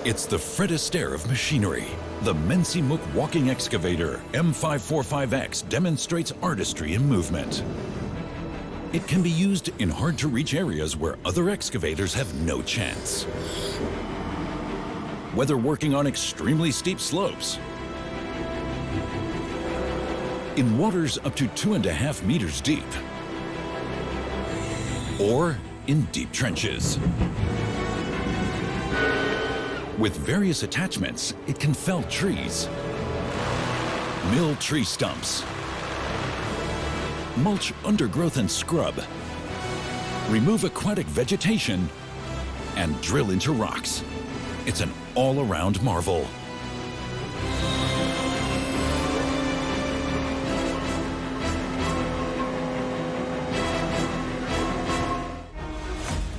It's the Fred Astaire of machinery. The Menzi-Muck walking excavator M545X demonstrates artistry in movement. It can be used in hard-to-reach areas where other excavators have no chance. Whether working on extremely steep slopes, in waters up to 2.5 meters deep, or in deep trenches. With various attachments, it can fell trees, mill tree stumps, mulch undergrowth and scrub, remove aquatic vegetation, and drill into rocks. It's an all-around marvel.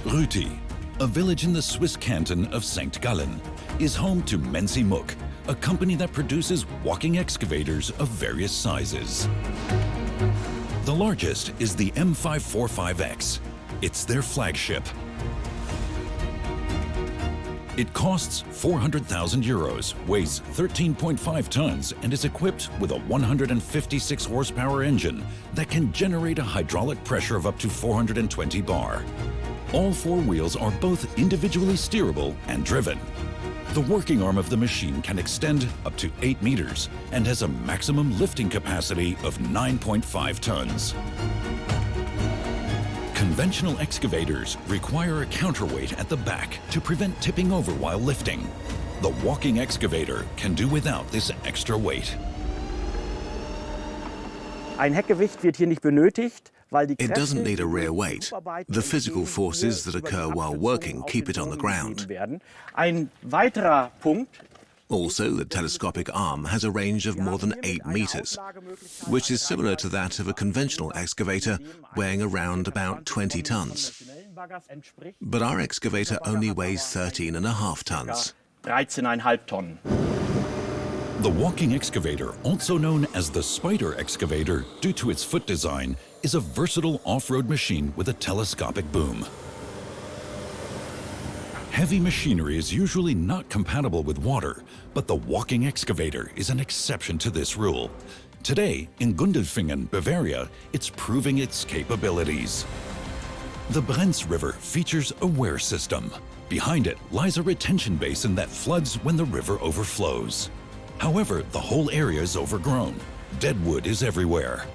Rüti, a village in the Swiss canton of St. Gallen, is home to Menzi-Muck, a company that produces walking excavators of various sizes. The largest is the M545X. It's their flagship. It costs 400,000 euros, weighs 13.5 tons, and is equipped with a 156 horsepower engine that can generate a hydraulic pressure of up to 420 bar. All four wheels are both individually steerable and driven. The working arm of the machine can extend up to 8 meters and has a maximum lifting capacity of 9.5 tons. Conventional excavators require a counterweight at the back to prevent tipping over while lifting. The walking excavator can do without this extra weight. Ein Heckgewicht wird hier nicht benötigt. It doesn't need a rear weight. The physical forces that occur while working keep it on the ground. Ein weiterer Punkt. Also, the telescopic arm has a range of more than 8 meters, which is similar to that of a conventional excavator, weighing around about 20 tons. But our excavator only weighs 13.5 tons. 13,5 Tonnen. The walking excavator, also known as the spider excavator due to its foot design, is a versatile off-road machine with a telescopic boom. Heavy machinery is usually not compatible with water, but the walking excavator is an exception to this rule. Today, in Gundelfingen, Bavaria, it's proving its capabilities. The Brenz River features a wear system. Behind it lies a retention basin that floods when the river overflows. However, the whole area is overgrown. Dead wood is everywhere.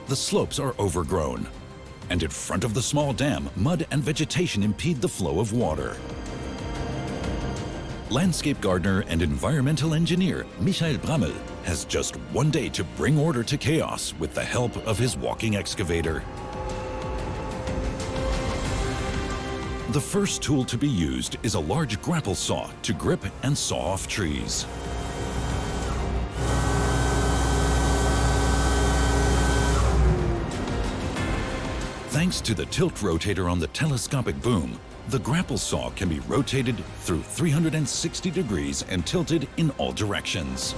The slopes are overgrown. And in front of the small dam, mud and vegetation impede the flow of water. Landscape gardener and environmental engineer Michael Brammel has just one day to bring order to chaos with the help of his walking excavator. The first tool to be used is a large grapple saw to grip and saw off trees. Thanks to the tilt rotator on the telescopic boom, the grapple saw can be rotated through 360 degrees and tilted in all directions.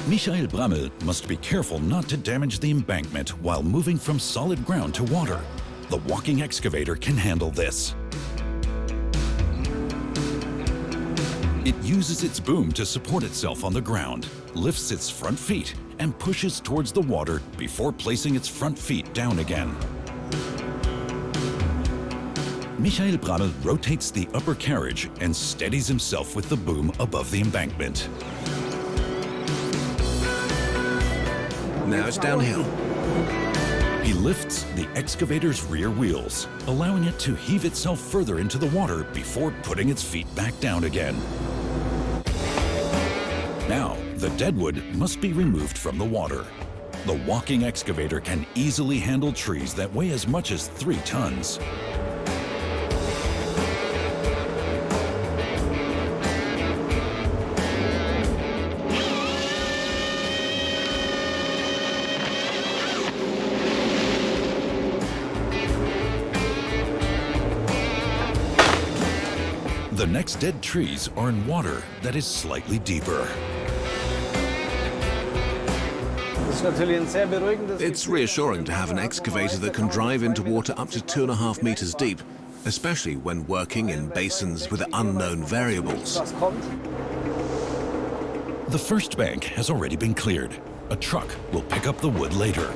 Michael Brammel must be careful not to damage the embankment while moving from solid ground to water. The walking excavator can handle this. It uses its boom to support itself on the ground, lifts its front feet, and pushes towards the water before placing its front feet down again. Michael Brammel rotates the upper carriage and steadies himself with the boom above the embankment. Now it's downhill. He lifts the excavator's rear wheels, allowing it to heave itself further into the water before putting its feet back down again. Now, the deadwood must be removed from the water. The walking excavator can easily handle trees that weigh as much as 3 tons. The next dead trees are in water that is slightly deeper. It's reassuring to have an excavator that can drive into water up to 2.5 meters deep especially when working in basins with unknown variables. Was kommt? The first bank has already been cleared. A truck will pick up the wood later.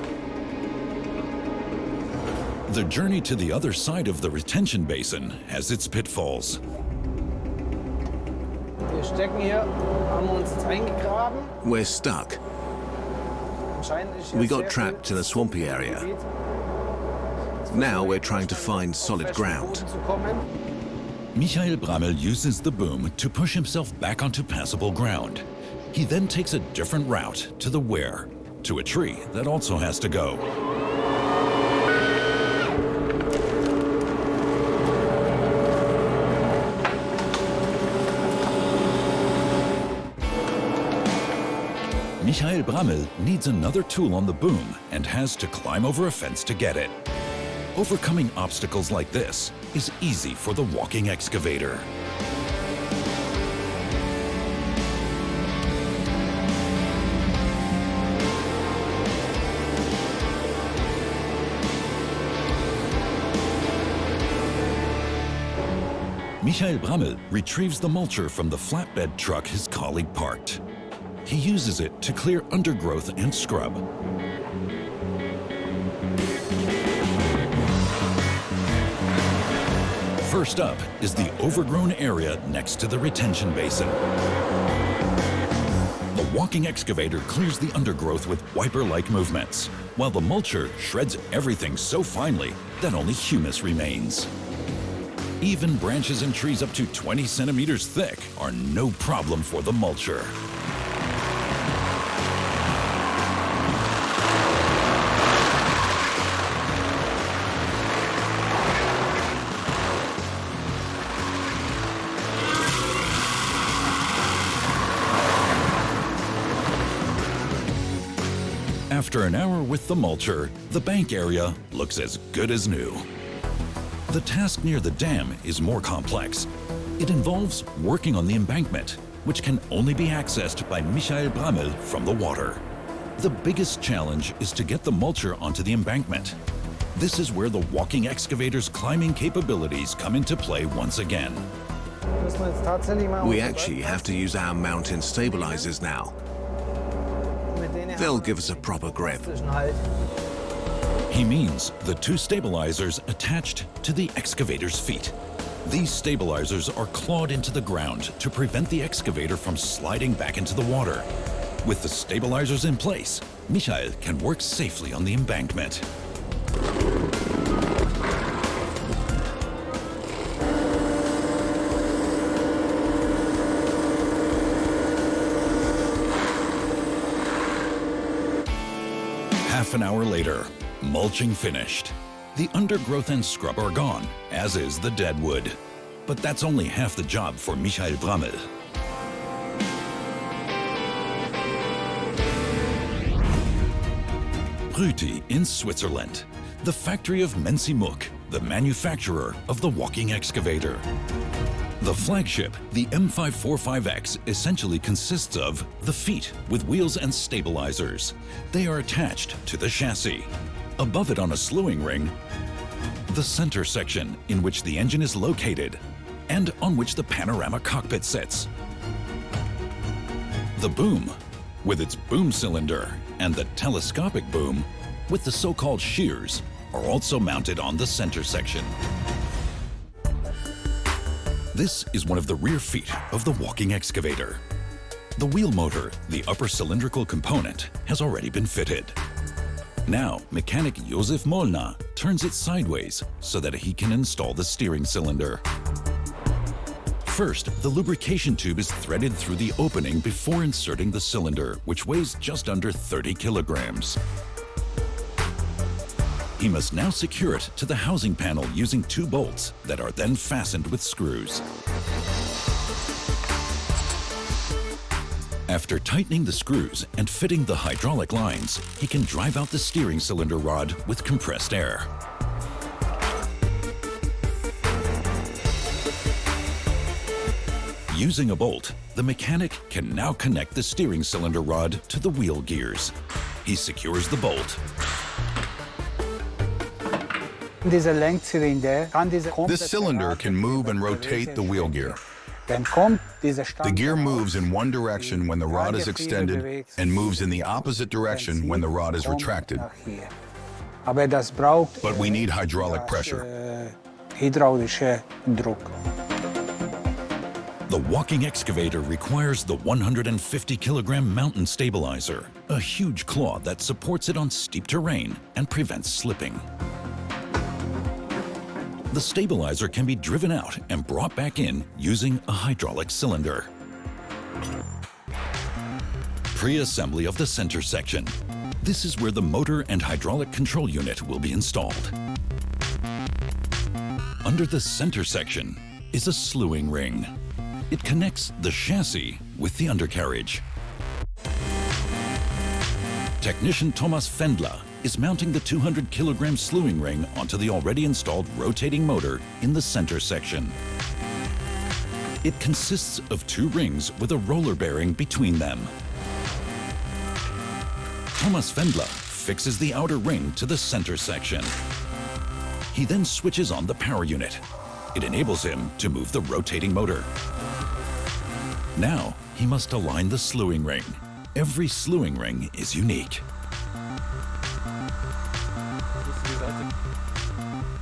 The journey to the other side of the retention basin has its pitfalls. Wir stecken hier, haben uns jetzt eingegraben. We're stuck. Anscheinend ist We hier got sehr trapped in a swampy area. Gebiet. Now we're trying to find solid ground. Zu kommen. Michael Brammel uses the boom to push himself back onto passable ground. He then takes a different route to the weir, to a tree that also has to go. Michael Brammel needs another tool on the boom and has to climb over a fence to get it. Overcoming obstacles like this is easy for the walking excavator. Michael Brammel retrieves the mulcher from the flatbed truck his colleague parked. He uses it to clear undergrowth and scrub. First up is the overgrown area next to the retention basin. The walking excavator clears the undergrowth with wiper-like movements, while the mulcher shreds everything so finely that only humus remains. Even branches and trees up to 20 centimeters thick are no problem for the mulcher. After an hour with the mulcher, the bank area looks as good as new. The task near the dam is more complex. It involves working on the embankment, which can only be accessed by Michael Brammel from the water. The biggest challenge is to get the mulcher onto the embankment. This is where the walking excavator's climbing capabilities come into play once again. Müssen wir jetzt tatsächlich mal We unsere actually have to use our mountain stabilizers now. mit denen They'll give us a proper grip. zwischen halt. He means the two stabilizers attached to the excavator's feet. These stabilizers are clawed into the ground to prevent the excavator from sliding back into the water. With the stabilizers in place, Michael can work safely on the embankment. Half an hour later, mulching finished. The undergrowth and scrub are gone, as is the dead wood. But that's only half the job for Michael Brammel. Rüti in Switzerland, the factory of Menzi Muck, the manufacturer of the walking excavator. The flagship, the M545X, essentially consists of the feet with wheels and stabilizers. They are attached to the chassis. Above it on a slewing ring, the center section in which the engine is located and on which the panorama cockpit sits. The boom, with its boom cylinder, and the telescopic boom, with the so-called shears, are also mounted on the center section. This is one of the rear feet of the walking excavator. The wheel motor, the upper cylindrical component, has already been fitted. Now, mechanic Josef Molnar turns it sideways so that he can install the steering cylinder. First, the lubrication tube is threaded through the opening before inserting the cylinder, which weighs just under 30 kilograms. He must now secure it to the housing panel using two bolts that are then fastened with screws. After tightening the screws and fitting the hydraulic lines, he can drive out the steering cylinder rod with compressed air. Using a bolt, the mechanic can now connect the steering cylinder rod to the wheel gears. He secures the bolt. This cylinder can move and rotate the wheel gear. The gear moves in one direction when the rod is extended and moves in the opposite direction when the rod is retracted. But we need hydraulic pressure. The walking excavator requires the 150-kilogram mountain stabilizer, a huge claw that supports it on steep terrain and prevents slipping. The stabilizer can be driven out and brought back in using a hydraulic cylinder. Pre-assembly of the center section. This is where the motor and hydraulic control unit will be installed. Under the center section is a slewing ring. It connects the chassis with the undercarriage. Technician Thomas Fendler is mounting the 200-kilogram slewing ring onto the already installed rotating motor in the center section. It consists of 2 rings with a roller bearing between them. Thomas Fendler fixes the outer ring to the center section. He then switches on the power unit. It enables him to move the rotating motor. Now, he must align the slewing ring. Every slewing ring is unique.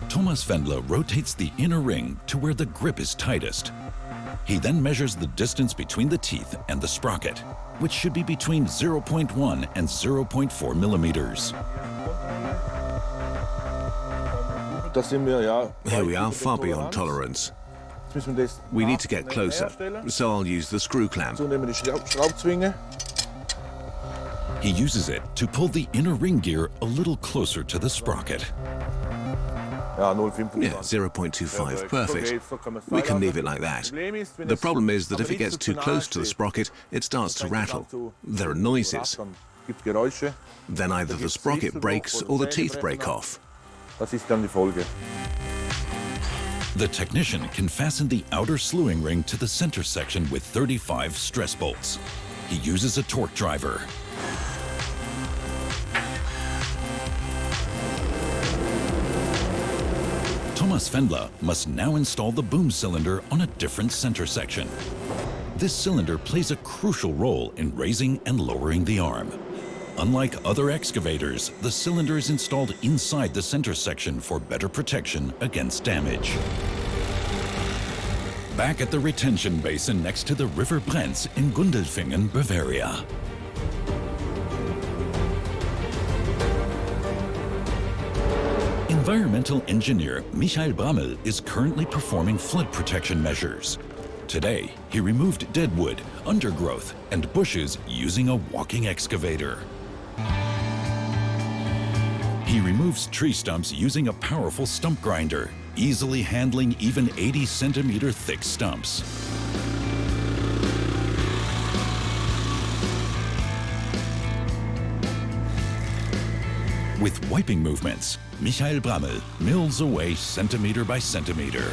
Thomas Fendler rotates the inner ring to where the grip is tightest. He then measures the distance between the teeth and the sprocket, which should be between 0.1 and 0.4 millimeters. Here we are, far beyond tolerance. We need to get closer, so I'll use the screw clamp. He uses it to pull the inner ring gear a little closer to the sprocket. Yeah, 0.25, perfect. We can leave it like that. The problem is that if it gets too close to the sprocket, it starts to rattle. There are noises. Then either the sprocket breaks or the teeth break off. The technician can fasten the outer slewing ring to the center section with 35 stress bolts. He uses a torque driver. Thomas Fendler must now install the boom cylinder on a different center section. This cylinder plays a crucial role in raising and lowering the arm. Unlike other excavators, the cylinder is installed inside the center section for better protection against damage. Back at the retention basin next to the River Brenz in Gundelfingen, Bavaria. Environmental engineer Michael Brammel is currently performing flood protection measures. Today, he removed dead wood, undergrowth, and bushes using a walking excavator. He removes tree stumps using a powerful stump grinder, easily handling even 80-centimeter thick stumps. With wiping movements, Michael Brammel mills away centimeter by centimeter.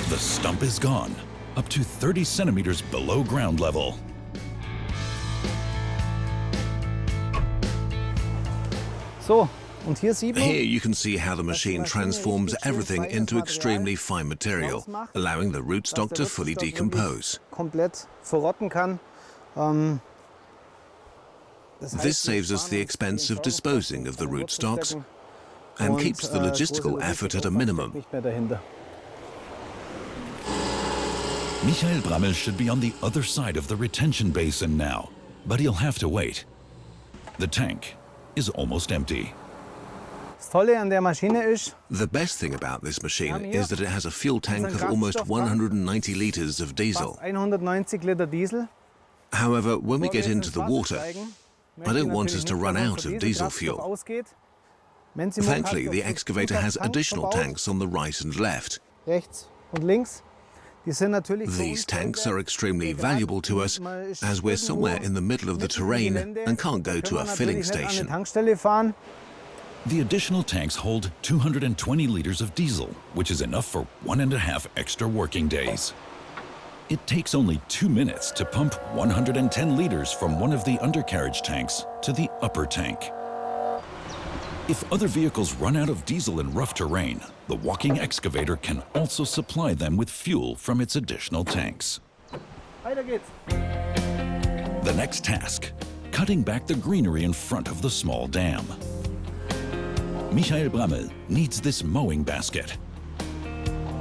The stump is gone, up to 30 centimeters below ground level. So, und hier sieht man, Here you can see how the machine transforms everything into extremely fine material, allowing the rootstock to fully decompose. komplett verrotten kann. This saves us the expense of disposing of the rootstocks and keeps the logistical effort at a minimum. Nicht mehr dahinter. Michael Brammel should be on the other side of the retention basin now, but he'll have to wait. The tank is almost empty. Das Tolle an der Maschine ist, The best thing about this machine is that it has a fuel tank of almost 190 liters of diesel. fast 190 Liter Diesel. However, when we get into the water, I don't want us to run out of diesel fuel. Thankfully, the excavator has additional tanks on the right and left. Rechts und links. Die sind natürlich für These uns tanks are extremely valuable to us as we're somewhere in the middle of the terrain and can't go to a filling station. Tankstelle fahren. The additional tanks hold 220 liters of diesel, which is enough for 1.5 extra working days. It takes only 2 minutes to pump 110 liters from one of the undercarriage tanks to the upper tank. If other vehicles run out of diesel in rough terrain, the walking excavator can also supply them with fuel from its additional tanks. Weiter geht's. The next task, cutting back the greenery in front of the small dam. Michael Brammel needs this mowing basket.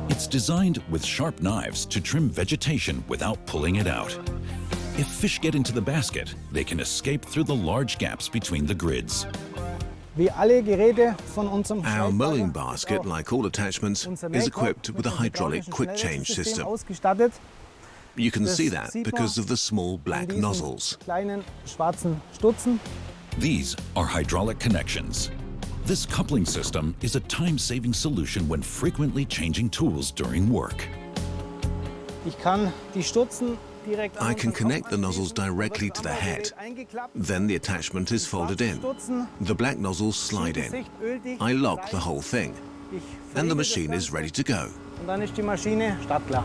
It's designed with sharp knives to trim vegetation without pulling it out. If fish get into the basket, they can escape through the large gaps between the grids. Wie alle Geräte von unserem Our Schneidbagger mowing ist basket, auch like all attachments, unser is Mähkorb equipped mit with a einem hydraulic hydraulischen quick change Schnellwechselsystem system. ausgestattet. You can Das see that sieht man because of the small an black diesen nozzles. kleinen schwarzen Stutzen. These are hydraulic connections. This coupling system is a time-saving solution when frequently changing tools during work. Ich kann die Stutzen direkt an I can unseren connect the Kopf nozzles anschließen, directly wird to the am head. Gerät eingeklappt. Then the attachment is folded in. Stutzen, The black nozzles slide in. Gesicht öldicht, I lock the whole thing, ich and the pflege das machine is Ganze ready to go. Und dann ist die Maschine startklar.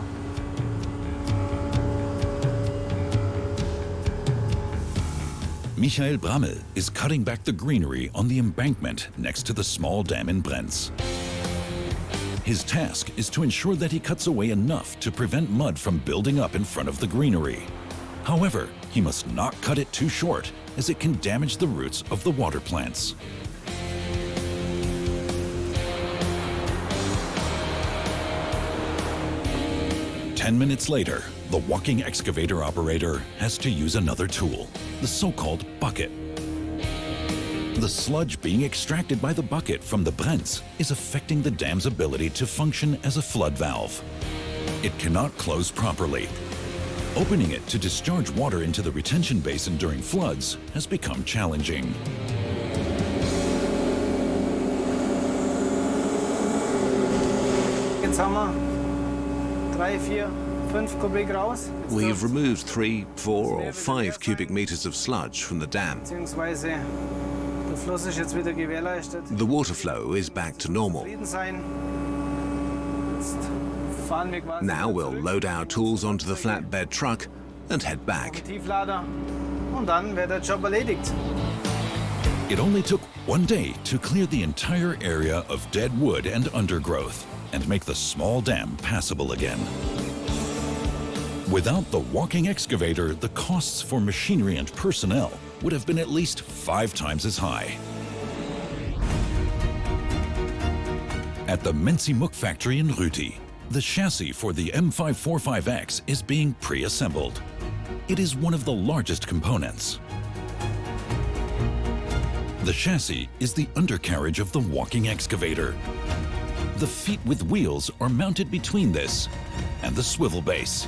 Michael Brammel is cutting back the greenery on the embankment next to the small dam in Brenz. His task is to ensure that he cuts away enough to prevent mud from building up in front of the greenery. However, he must not cut it too short, as it can damage the roots of the water plants. Ten minutes later, the walking excavator operator has to use another tool, the so-called bucket. The sludge being extracted by the bucket from the Brenz is affecting the dam's ability to function as a flood valve. It cannot close properly. Opening it to discharge water into the retention basin during floods has become challenging. Jetzt haben wir 3, 4, 5 Kubik raus. Jetzt We've dürft's- removed 3, 4 or 5 cubic meters of sludge from the dam. Beziehungsweise der Fluss ist jetzt wieder gewährleistet. The water flow is back to normal. Zufrieden sein. Jetzt fahren wir quasi Now wieder we'll zurück. load our tools onto the flatbed truck and head back. Tieflader. Und dann wäre der Job erledigt. It only took one day to clear the entire area of dead wood and undergrowth and make the small dam passable again. Without the walking excavator, the costs for machinery and personnel would have been at least 5 times as high. At the Menzi-Muck factory in Rüti, the chassis for the M545X is being pre-assembled. It is one of the largest components. The chassis is the undercarriage of the walking excavator. The feet with wheels are mounted between this and the swivel base.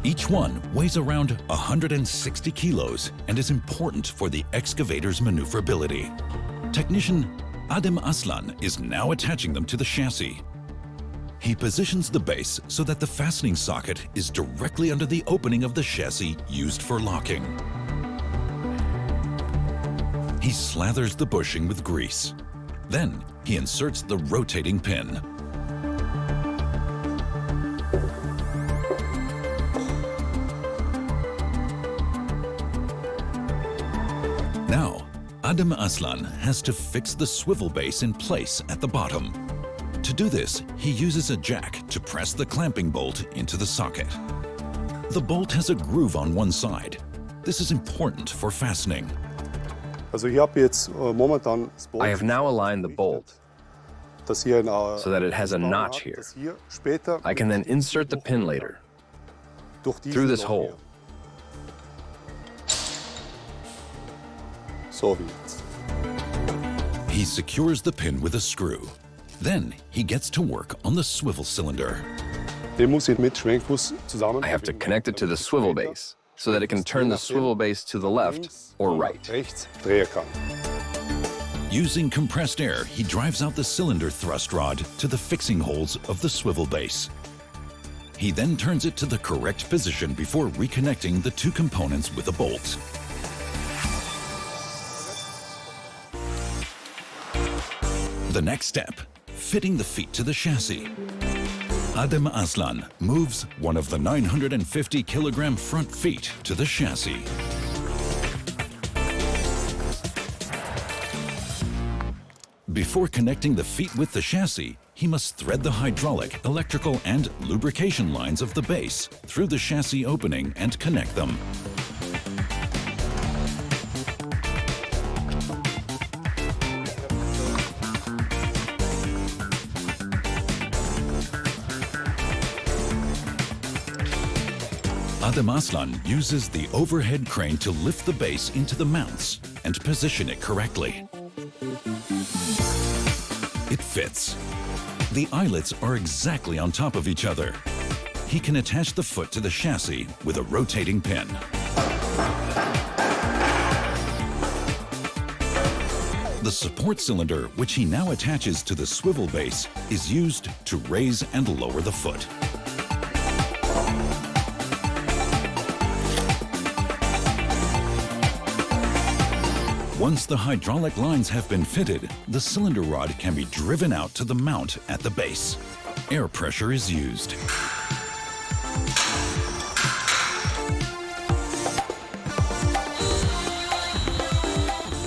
Each one weighs around 160 kilos and is important for the excavator's maneuverability. Technician Adem Aslan is now attaching them to the chassis. He positions the base so that the fastening socket is directly under the opening of the chassis used for locking. He slathers the bushing with grease. Then he inserts the rotating pin. Now, Adem Aslan has to fix the swivel base in place at the bottom. To do this, he uses a jack to press the clamping bolt into the socket. The bolt has a groove on one side. This is important for fastening. Also ich habe jetzt momentan das Bolt I have now aligned the bolt das hier in so that it has a notch here. das hier später I can then insert the pin later durch diesen through this Loch hole. hier. So wie jetzt. He secures the pin with a screw. Then he gets to work on the swivel cylinder. Den muss ich mit Schwenkfuß zusammen. I have to connect it to the swivel base so that it can turn the swivel base to the left or right. Rechts drehen kann. Using compressed air, he drives out the cylinder thrust rod to the fixing holes of the swivel base. He then turns it to the correct position before reconnecting the two components with a bolt. The next step, fitting the feet to the chassis. Adem Aslan moves one of the 950-kilogram front feet to the chassis. Before connecting the feet with the chassis, he must thread the hydraulic, electrical, and lubrication lines of the base through the chassis opening and connect them. Adem Aslan uses the overhead crane to lift the base into the mounts and position it correctly. It fits. The eyelets are exactly on top of each other. He can attach the foot to the chassis with a rotating pin. The support cylinder, which he now attaches to the swivel base, is used to raise and lower the foot. Once the hydraulic lines have been fitted, the cylinder rod can be driven out to the mount at the base. Air pressure is used.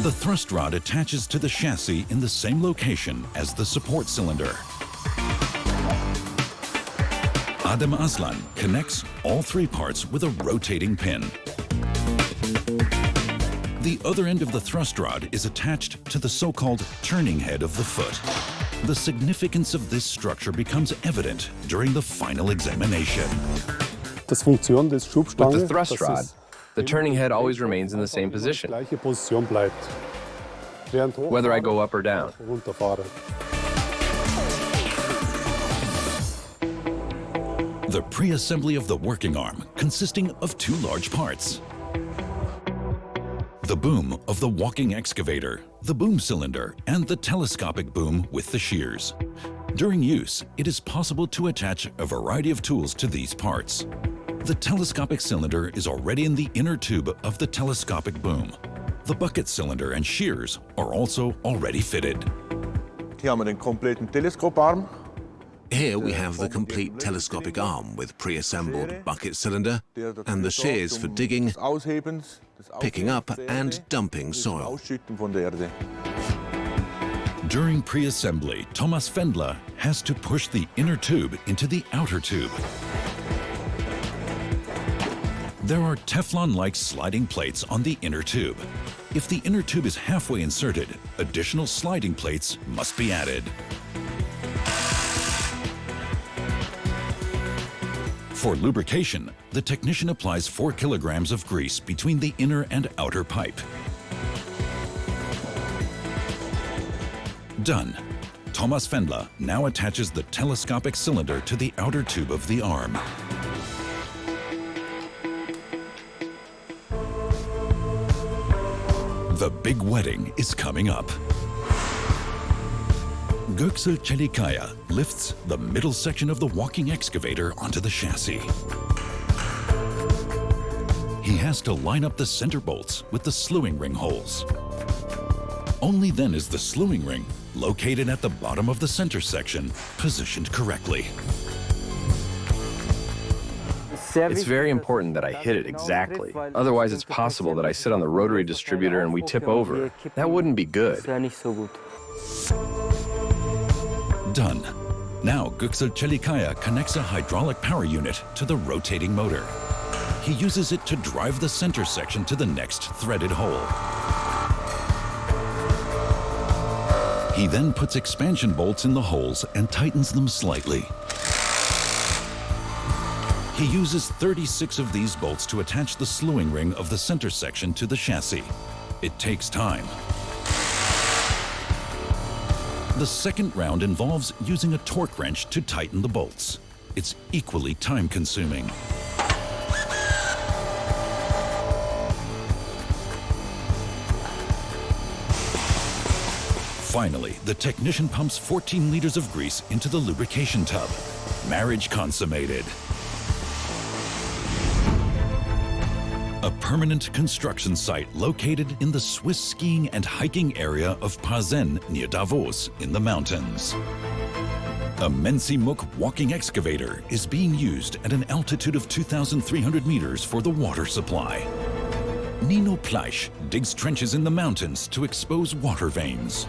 The thrust rod attaches to the chassis in the same location as the support cylinder. Adem Aslan connects all three parts with a rotating pin. The other end of the thrust rod is attached to the so-called turning head of the foot. The significance of this structure becomes evident during the final examination. Das Funktion des With Schubstange, the thrust dass rod, es the turning head always remains in the same position, gleiche Position bleibt. Während whether I go up or down. runterfahre. The pre-assembly of the working arm consisting of two large parts. The boom of the walking excavator, the boom cylinder, and the telescopic boom with the shears. During use, it is possible to attach a variety of tools to these parts. The telescopic cylinder is already in the inner tube of the telescopic boom. The bucket cylinder and shears are also already fitted. Hier haben wir den kompletten Teleskoparm. Here we have the complete telescopic arm with pre-assembled bucket cylinder and the shears for digging, picking up and dumping soil. During pre-assembly, Thomas Fendler has to push the inner tube into the outer tube. There are Teflon-like sliding plates on the inner tube. If the inner tube is halfway inserted, additional sliding plates must be added. For lubrication, the technician applies 4 kilograms of grease between the inner and outer pipe. Done. Thomas Fendler now attaches the telescopic cylinder to the outer tube of the arm. The big wedding is coming up. Göksel Çelikaya lifts the middle section of the walking excavator onto the chassis. He has to line up the center bolts with the slewing ring holes. Only then is the slewing ring, located at the bottom of the center section, positioned correctly. It's very important that I hit it exactly. Otherwise, it's possible that I sit on the rotary distributor and we tip over. That wouldn't be good. Done. Now Göksel Çelikaya connects a hydraulic power unit to the rotating motor. He uses it to drive the center section to the next threaded hole. He then puts expansion bolts in the holes and tightens them slightly. He uses 36 of these bolts to attach the slewing ring of the center section to the chassis. It takes time. The second round involves using a torque wrench to tighten the bolts. It's equally time-consuming. Finally, the technician pumps 14 liters of grease into the lubrication tub. Marriage consummated. A permanent construction site located in the Swiss skiing and hiking area of Parzen near Davos in the mountains. A Mensi-Muck walking excavator is being used at an altitude of 2,300 meters for the water supply. Nino Pleisch digs trenches in the mountains to expose water veins.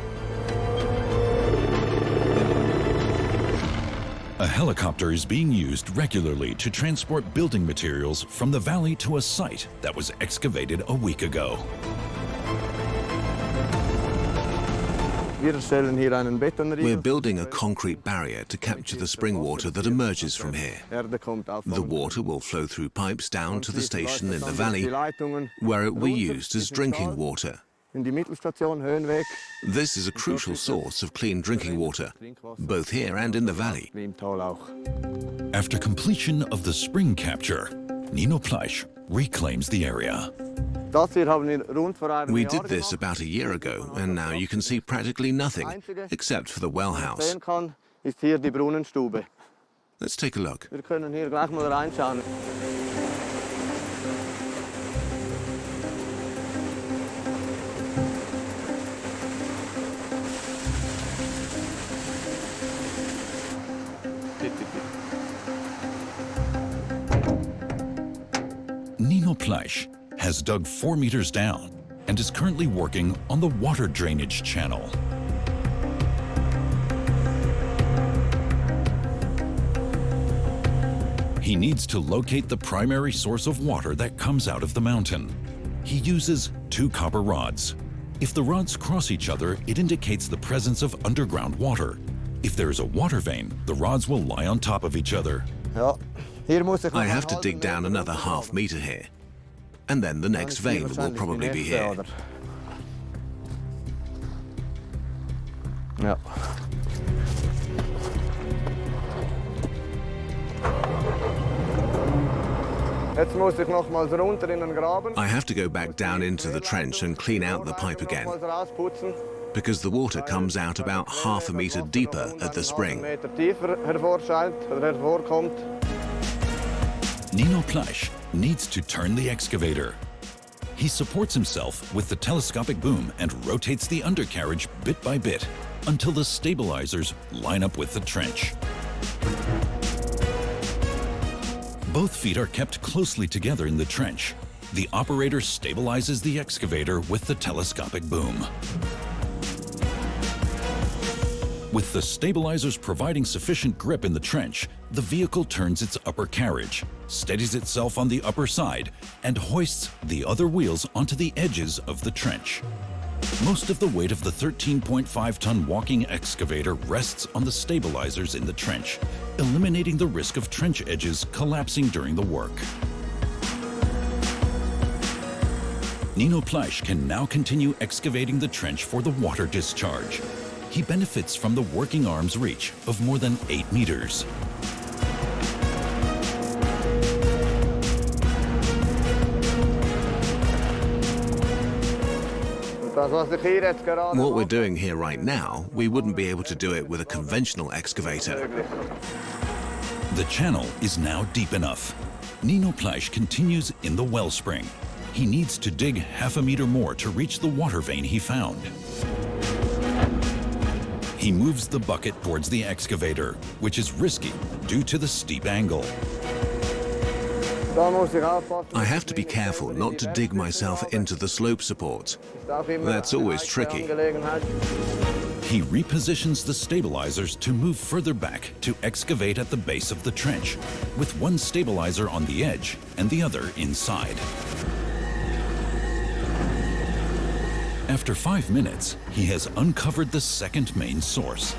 helicopter is being used regularly to transport building materials from the valley to a site that was excavated a week ago. We're building a concrete barrier to capture the spring water that emerges from here. The water will flow through pipes down to the station in the valley, where it will be used as drinking water. This is a crucial source of clean drinking water, both here and in the valley. After completion of the spring capture, Nino Pleisch reclaims the area. We did this about a year ago, and now you can see practically nothing, except for the well house. Let's take a look. Nino Pleisch has dug 4 meters down and is currently working on the water drainage channel. He needs to locate the primary source of water that comes out of the mountain. He uses 2 copper rods. If the rods cross each other, it indicates the presence of underground water. If there is a water vein, the rods will lie on top of each other. I have to dig down another half meter here, and then the next vein will probably be here. I have to go back down into the trench and clean out the pipe again, because the water comes out about half a meter deeper at the spring. Nino Pleisch needs to turn the excavator. He supports himself with the telescopic boom and rotates the undercarriage bit by bit until the stabilizers line up with the trench. Both feet are kept closely together in the trench. The operator stabilizes the excavator with the telescopic boom. With the stabilizers providing sufficient grip in the trench, the vehicle turns its upper carriage, steadies itself on the upper side, and hoists the other wheels onto the edges of the trench. Most of the weight of the 13.5-ton walking excavator rests on the stabilizers in the trench, eliminating the risk of trench edges collapsing during the work. Nino Pleisch can now continue excavating the trench for the water discharge. He benefits from the working arm's reach of more than 8 meters. What we're doing here right now, we wouldn't be able to do it with a conventional excavator. The channel is now deep enough. Nino Pleisch continues in the wellspring. He needs to dig half a meter more to reach the water vein he found. He moves the bucket towards the excavator, which is risky due to the steep angle. I have to be careful not to dig myself into the slope supports. That's always tricky. He repositions the stabilizers to move further back to excavate at the base of the trench, with one stabilizer on the edge and the other inside. After 5 minutes, he has uncovered the second main source.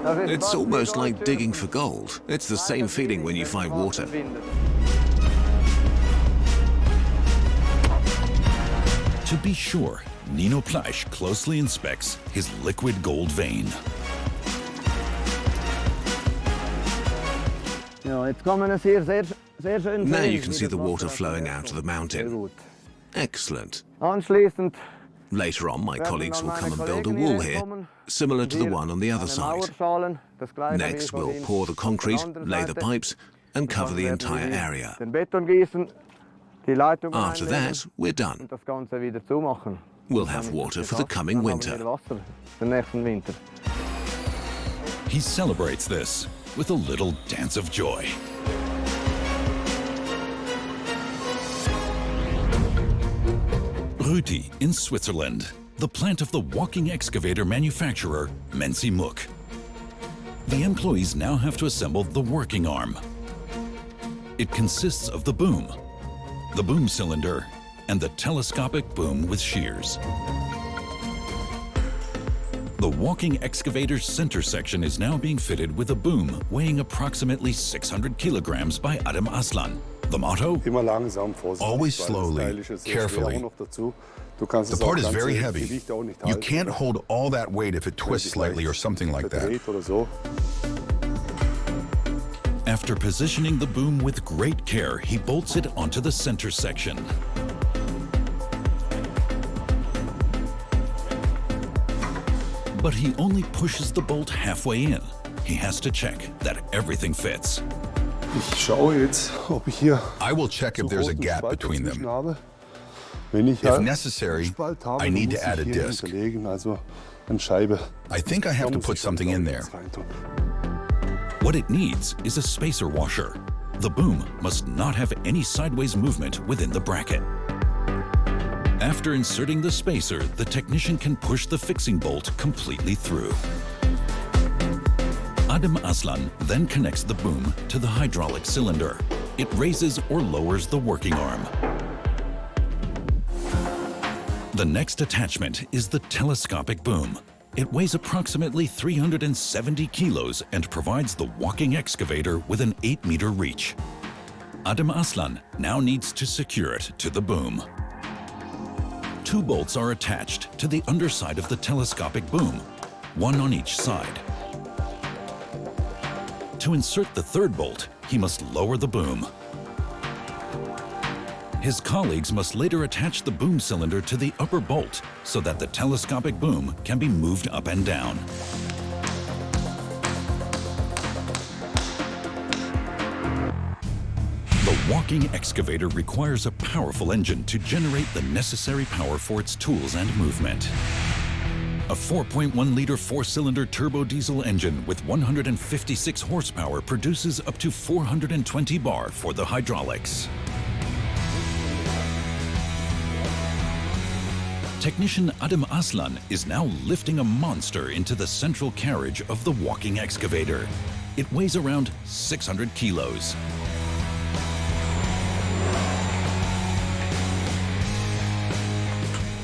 It's almost like digging for gold. It's the same feeling when you find water. To be sure, Nino Pleisch closely inspects his liquid gold vein. Now you can see the water flowing out of the mountain. Excellent. Later on, my colleagues will come and build a wall here, similar to the one on the other side. Next, we'll pour the concrete, lay the pipes, and cover the entire area. After that, we're done. We'll have water for the coming winter. He celebrates this with a little dance of joy. Rüti in Switzerland, the plant of the walking excavator manufacturer Menzi Muck. The employees now have to assemble the working arm. It consists of the boom cylinder, and the telescopic boom with shears. The walking excavator's center section is now being fitted with a boom weighing approximately 600 kilograms by Adam Aslan. The motto? Immer langsam, vorsichtig. Always weil das slowly, Teil ist jetzt sehr carefully. schwer auch noch dazu. Du kannst The es auch part is ganz very leicht heavy. Gewicht auch nicht You halten. can't hold all that weight if it twists slightly or something like that. Verdreht oder so. After positioning the boom with great care, he bolts it onto the center section. But he only pushes the bolt halfway in. He has to check that everything fits. Ich schaue jetzt, ob ich hier I will check if so there's a großen gap Spalt between dazwischen them. habe. Wenn ich If halt necessary, einen Spalt habe, I need dann to muss add a ich hier disc. hinterlegen, also eine Scheibe. I think I have Da to muss put ich schon something in there. was reintun. What it needs is a spacer washer. The boom must not have any sideways movement within the bracket. After inserting the spacer, the technician can push the fixing bolt completely through. Adam Aslan then connects the boom to the hydraulic cylinder. It raises or lowers the working arm. The next attachment is the telescopic boom. It weighs approximately 370 kilos and provides the walking excavator with an 8-meter reach. Adam Aslan now needs to secure it to the boom. 2 bolts are attached to the underside of the telescopic boom, one on each side. To insert the 3rd bolt, he must lower the boom. His colleagues must later attach the boom cylinder to the upper bolt so that the telescopic boom can be moved up and down. The walking excavator requires a powerful engine to generate the necessary power for its tools and movement. A 4.1-liter 4-cylinder turbo diesel engine with 156 horsepower produces up to 420 bar for the hydraulics. Technician Adam Aslan is now lifting a monster into the central carriage of the walking excavator. It weighs around 600 kilos.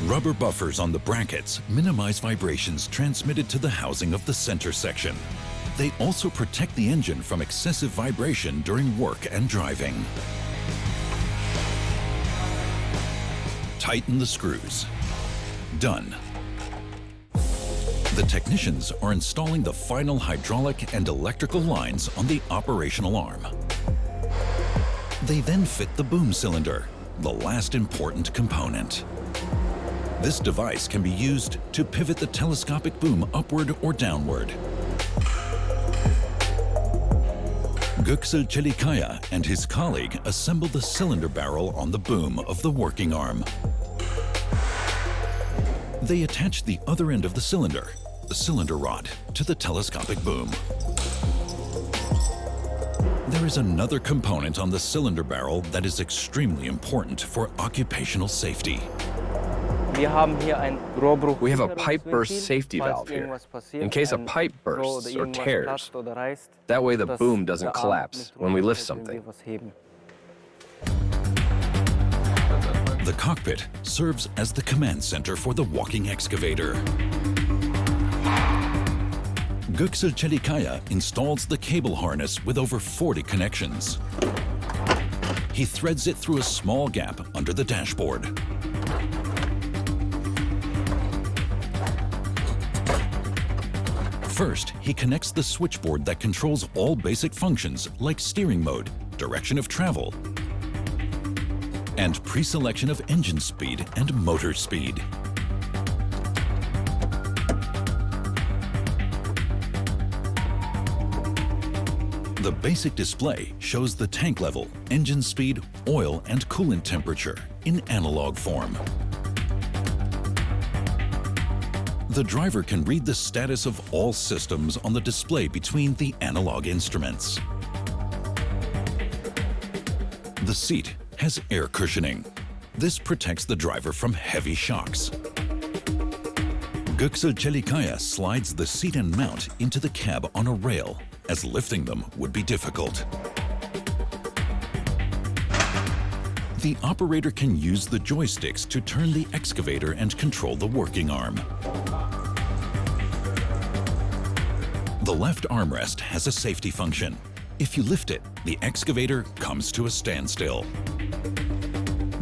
Rubber buffers on the brackets minimize vibrations transmitted to the housing of the center section. They also protect the engine from excessive vibration during work and driving. Tighten the screws. Done. The technicians are installing the final hydraulic and electrical lines on the operational arm. They then fit the boom cylinder, the last important component. This device can be used to pivot the telescopic boom upward or downward. Göksel Çelikaya and his colleague assemble the cylinder barrel on the boom of the working arm. They attach the other end of the cylinder rod, to the telescopic boom. There is another component on the cylinder barrel that is extremely important for occupational safety. We have a pipe burst safety valve here, in case a pipe bursts or tears. That way the boom doesn't collapse when we lift something. The cockpit serves as the command center for the walking excavator. Göksel Çelikaya installs the cable harness with over 40 connections. He threads it through a small gap under the dashboard. First, he connects the switchboard that controls all basic functions like steering mode, direction of travel, and pre-selection of engine speed and motor speed. The basic display shows the tank level, engine speed, oil, and coolant temperature in analog form. The driver can read the status of all systems on the display between the analog instruments. The seat has air cushioning. This protects the driver from heavy shocks. Göksel Chelikaya slides the seat and mount into the cab on a rail, as lifting them would be difficult. The operator can use the joysticks to turn the excavator and control the working arm. The left armrest has a safety function. If you lift it, the excavator comes to a standstill.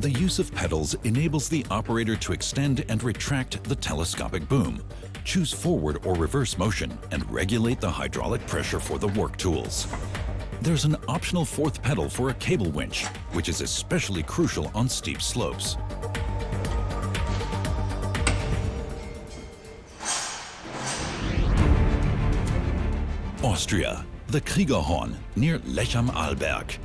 The use of pedals enables the operator to extend and retract the telescopic boom, choose forward or reverse motion, and regulate the hydraulic pressure for the work tools. There's an optional fourth pedal for a cable winch, which is especially crucial on steep slopes. Austria, the Kriegerhorn, near Lech am Arlberg.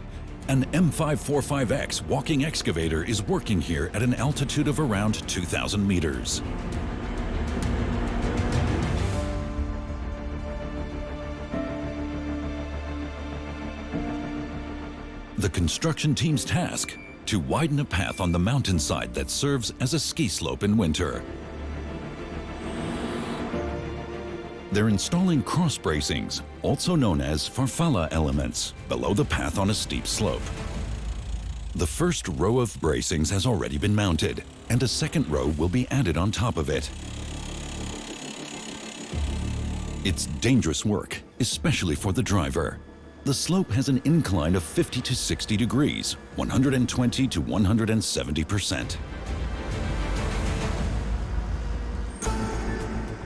An M545X walking excavator is working here at an altitude of around 2,000 meters. The construction team's task: to widen a path on the mountainside that serves as a ski slope in winter. They're installing cross bracings, also known as farfalla elements, below the path on a steep slope. The first row of bracings has already been mounted, and a second row will be added on top of it. It's dangerous work, especially for the driver. The slope has an incline of 50 to 60 degrees, 120 to 170%.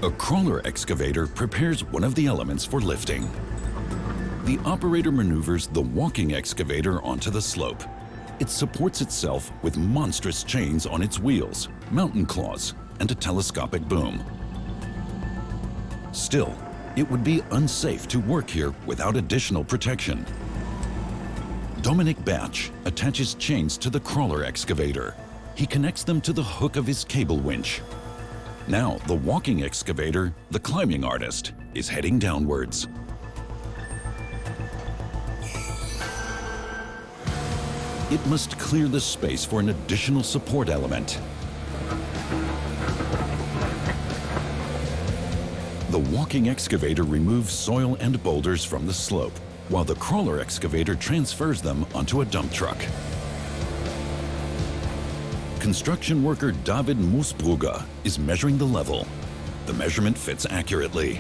A crawler excavator prepares one of the elements for lifting. The operator maneuvers the walking excavator onto the slope. It supports itself with monstrous chains on its wheels, mountain claws, and a telescopic boom. Still, it would be unsafe to work here without additional protection. Dominic Berch attaches chains to the crawler excavator. He connects them to the hook of his cable winch. Now, the walking excavator, the climbing artist, is heading downwards. It must clear the space for an additional support element. The walking excavator removes soil and boulders from the slope, while the crawler excavator transfers them onto a dump truck. Construction worker David Moosbrugger is measuring the level. The measurement fits accurately.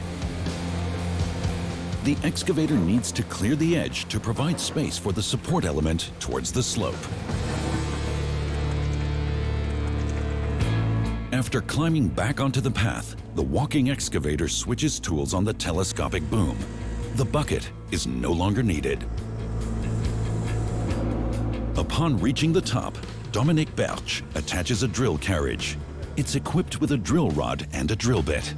The excavator needs to clear the edge to provide space for the support element towards the slope. After climbing back onto the path, the walking excavator switches tools on the telescopic boom. The bucket is no longer needed. Upon reaching the top, Dominic Berch attaches a drill carriage. It's equipped with a drill rod and a drill bit.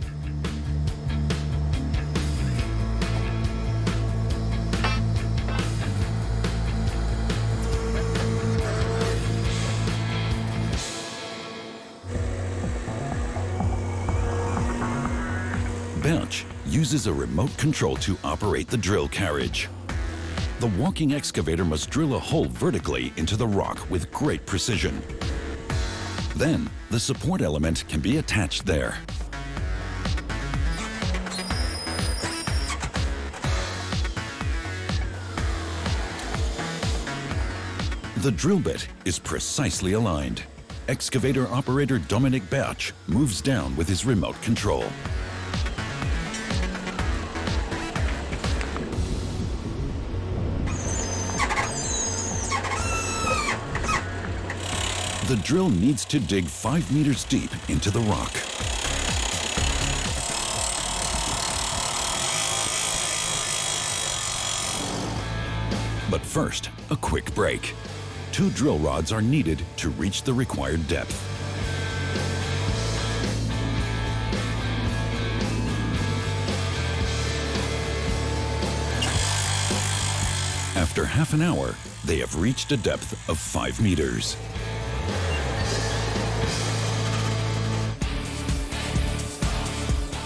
Berch uses a remote control to operate the drill carriage. The walking excavator must drill a hole vertically into the rock with great precision. Then, the support element can be attached there. The drill bit is precisely aligned. Excavator operator Dominic Berch moves down with his remote control. The drill needs to dig 5 meters deep into the rock. But first, a quick break. 2 drill rods are needed to reach the required depth. After half an hour, they have reached a depth of 5 meters.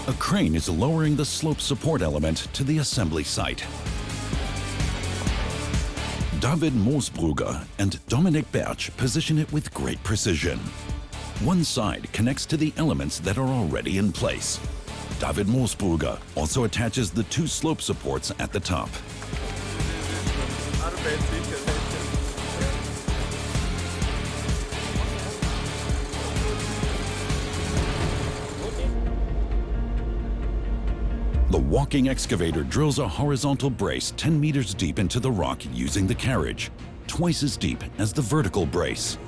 A crane is lowering the slope support element to the assembly site. David Moosbrugger and Dominic Berch position it with great precision. One side connects to the elements that are already in place. David Moosbrugger also attaches the two slope supports at the top. The walking excavator drills a horizontal brace 10 meters deep into the rock using the carriage, twice as deep as the vertical brace.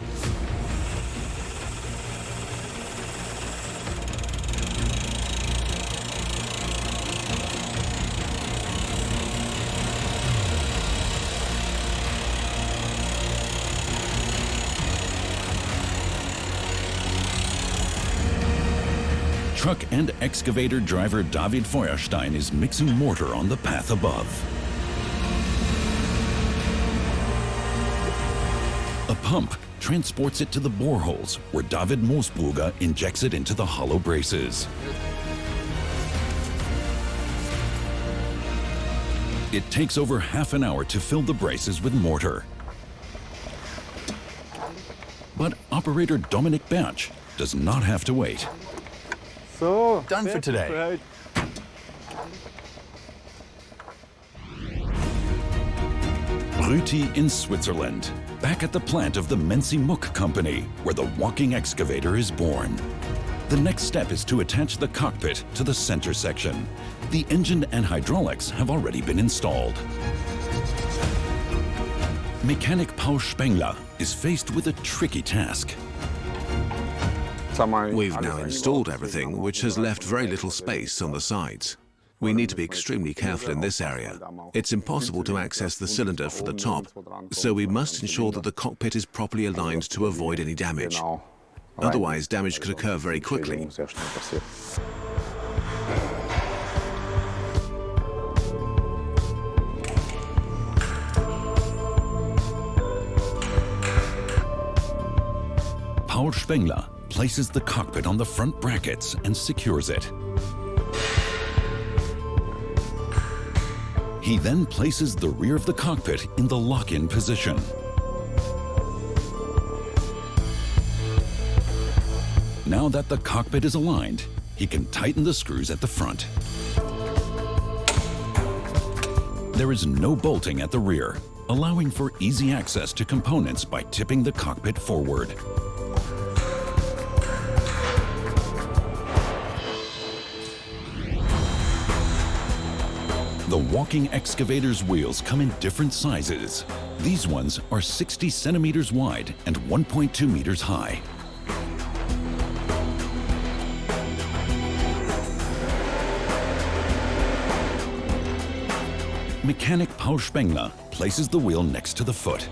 Truck and excavator driver David Feuerstein is mixing mortar on the path above. A pump transports it to the boreholes where David Moosbrugger injects it into the hollow braces. It takes over half an hour to fill the braces with mortar. But operator Dominik Bertsch does not have to wait. So, Done for today. Rüti in Switzerland, back at the plant of the Menzi Muck company, where the walking excavator is born. The next step is to attach the cockpit to the center section. The engine and hydraulics have already been installed. Mechanic Paul Spengler is faced with a tricky task. We've now installed everything, which has left very little space on the sides. We need to be extremely careful in this area. It's impossible to access the cylinder for the top, so we must ensure that the cockpit is properly aligned to avoid any damage. Otherwise, damage could occur very quickly. Paul Spengler places the cockpit on the front brackets and secures it. He then places the rear of the cockpit in the lock-in position. Now that the cockpit is aligned, he can tighten the screws at the front. There is no bolting at the rear, allowing for easy access to components by tipping the cockpit forward. The walking excavator's wheels come in different sizes. These ones are 60 centimeters wide and 1.2 meters high. Mechanic Paul Spengler places the wheel next to the foot.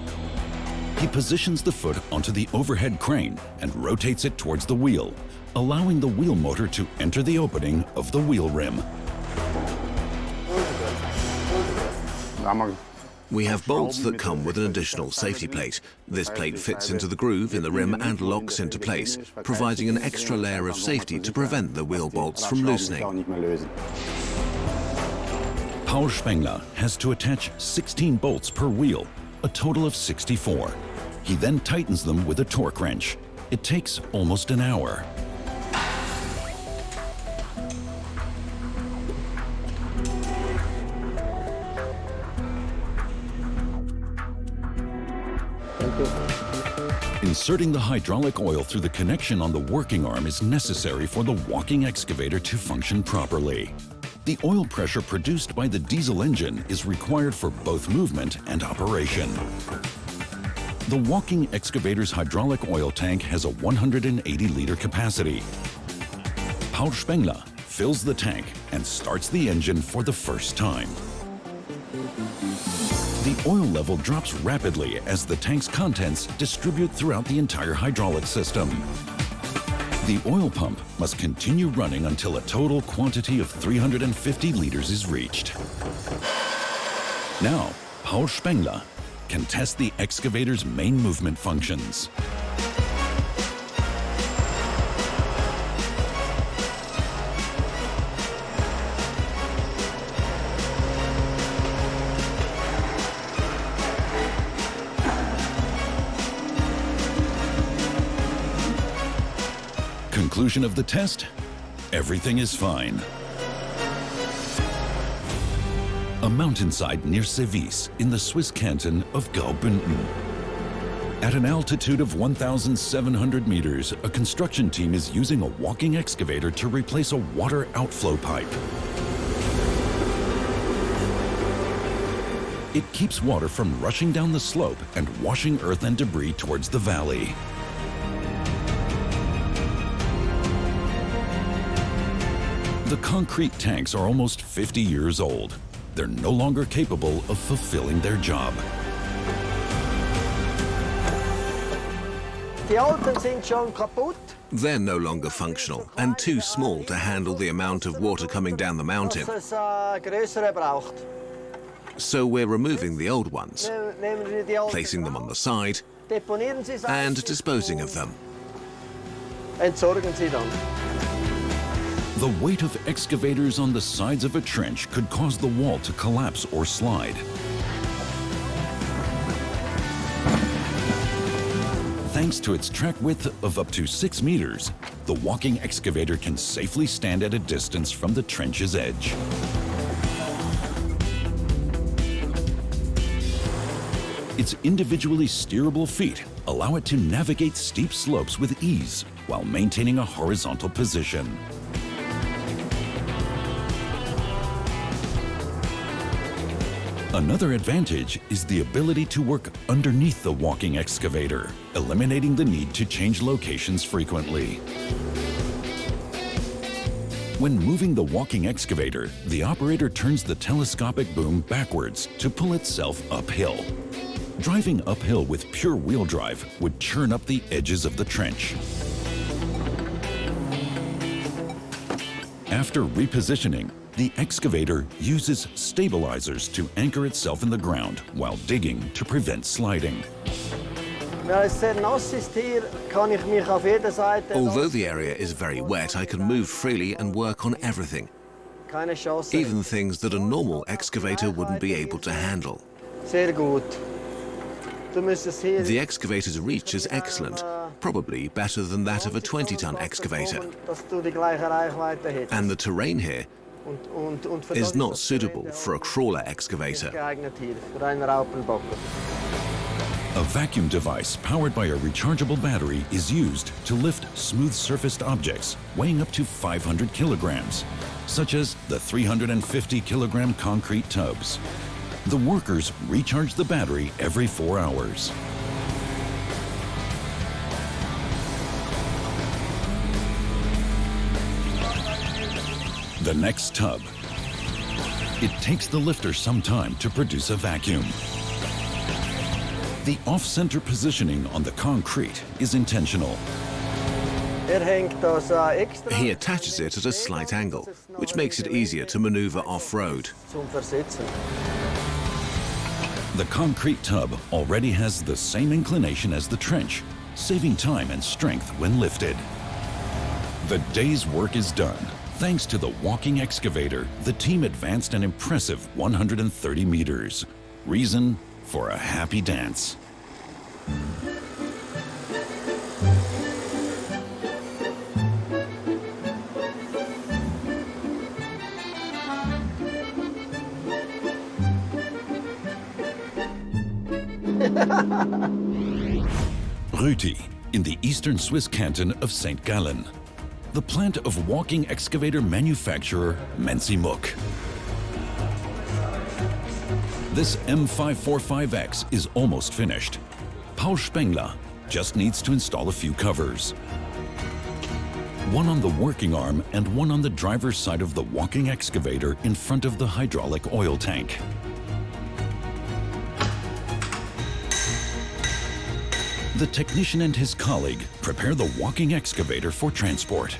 He positions the foot onto the overhead crane and rotates it towards the wheel, allowing the wheel motor to enter the opening of the wheel rim. We have bolts that come with an additional safety plate. This plate fits into the groove in the rim and locks into place, providing an extra layer of safety to prevent the wheel bolts from loosening. Paul Spengler has to attach 16 bolts per wheel, a total of 64. He then tightens them with a torque wrench. It takes almost an hour. Inserting the hydraulic oil through the connection on the working arm is necessary for the walking excavator to function properly. The oil pressure produced by the diesel engine is required for both movement and operation. The walking excavator's hydraulic oil tank has a 180-liter capacity. Paul Spengler fills the tank and starts the engine for the first time. The oil level drops rapidly as the tank's contents distribute throughout the entire hydraulic system. The oil pump must continue running until a total quantity of 350 liters is reached. Now, Paul Spengler can test the excavator's main movement functions. conclusion of the test? Everything is fine. A mountainside near Sevis in the Swiss canton of Graubünden. At an altitude of 1,700 meters, a construction team is using a walking excavator to replace a water outflow pipe. It keeps water from rushing down the slope and washing earth and debris towards the valley. The concrete tanks are almost 50 years old. They're no longer capable of fulfilling their job. Die Alten sind schon kaputt. They're no longer functional and too small to handle the amount of water coming down the mountain. Dass es größere braucht. So we're removing the old ones, Nehmen wir die Alten placing them on the side deponieren Sie sie and disposing of them. Entsorgen Sie dann. The weight of excavators on the sides of a trench could cause the wall to collapse or slide. Thanks to its track width of up to 6 meters, the walking excavator can safely stand at a distance from the trench's edge. Its individually steerable feet allow it to navigate steep slopes with ease while maintaining a horizontal position. Another advantage is the ability to work underneath the walking excavator, eliminating the need to change locations frequently. When moving the walking excavator, the operator turns the telescopic boom backwards to pull itself uphill. Driving uphill with pure wheel drive would churn up the edges of the trench. After repositioning, the excavator uses stabilizers to anchor itself in the ground while digging to prevent sliding. Weil es sehr nass ist hier, kann ich mich auf jeder Seite. Although the area is very wet, I can move freely and work on everything, Keine Chance. even things that a normal excavator wouldn't be able to handle. Sehr gut. Du müsstest hier. The excavator's reach is excellent, probably better than that of a 20-ton excavator. Dass du die gleiche Reichweite hättest. And the terrain here Und für is das not das suitable Gelände for a auch crawler nicht excavator. geeignet hier, für einen Raupenbocker. A vacuum device powered by a rechargeable battery is used to lift smooth-surfaced objects weighing up to 500 kilograms, such as the 350-kilogram concrete tubs. The workers recharge the battery every 4 hours. The next tub. It takes the lifter some time to produce a vacuum. The off-center positioning on the concrete is intentional. Hängt das extra He attaches it at a slight angle, which makes it easier to maneuver off-road. zum Versetzen. The concrete tub already has the same inclination as the trench, saving time and strength when lifted. The day's work is done. Thanks to the walking excavator, the team advanced an impressive 130 meters. Reason for a happy dance. Rüti, in the eastern Swiss canton of St. Gallen. The plant of walking excavator manufacturer Menzi Muck. This M545X is almost finished. Paul Spengler just needs to install a few covers. One on the working arm and one on the driver's side of the walking excavator in front of the hydraulic oil tank. The technician and his colleague prepare the walking excavator for transport.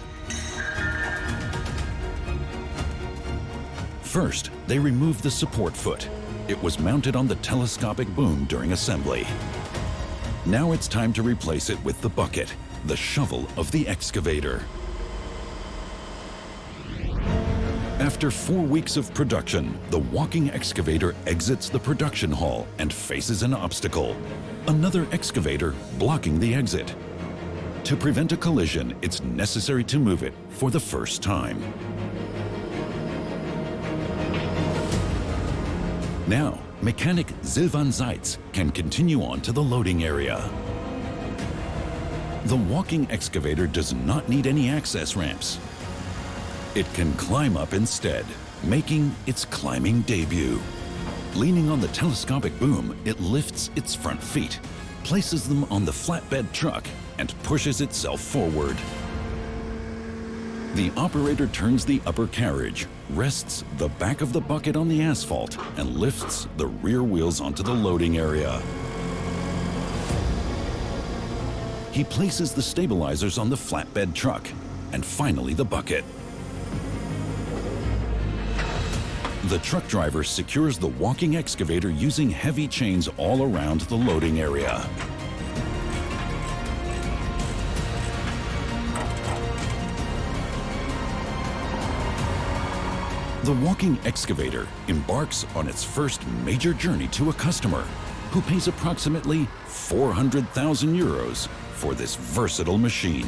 First, they remove the support foot. It was mounted on the telescopic boom during assembly. Now it's time to replace it with the bucket, the shovel of the excavator. After 4 weeks of production, the walking excavator exits the production hall and faces an obstacle. Another excavator blocking the exit. To prevent a collision, it's necessary to move it for the first time. Now, mechanic Silvan Seitz can continue on to the loading area. The walking excavator does not need any access ramps. It can climb up instead, making its climbing debut. Leaning on the telescopic boom, it lifts its front feet, places them on the flatbed truck, and pushes itself forward. The operator turns the upper carriage, rests the back of the bucket on the asphalt, and lifts the rear wheels onto the loading area. He places the stabilizers on the flatbed truck, and finally the bucket. The truck driver secures the walking excavator using heavy chains all around the loading area. The walking excavator embarks on its first major journey to a customer who pays approximately 400,000 euros for this versatile machine.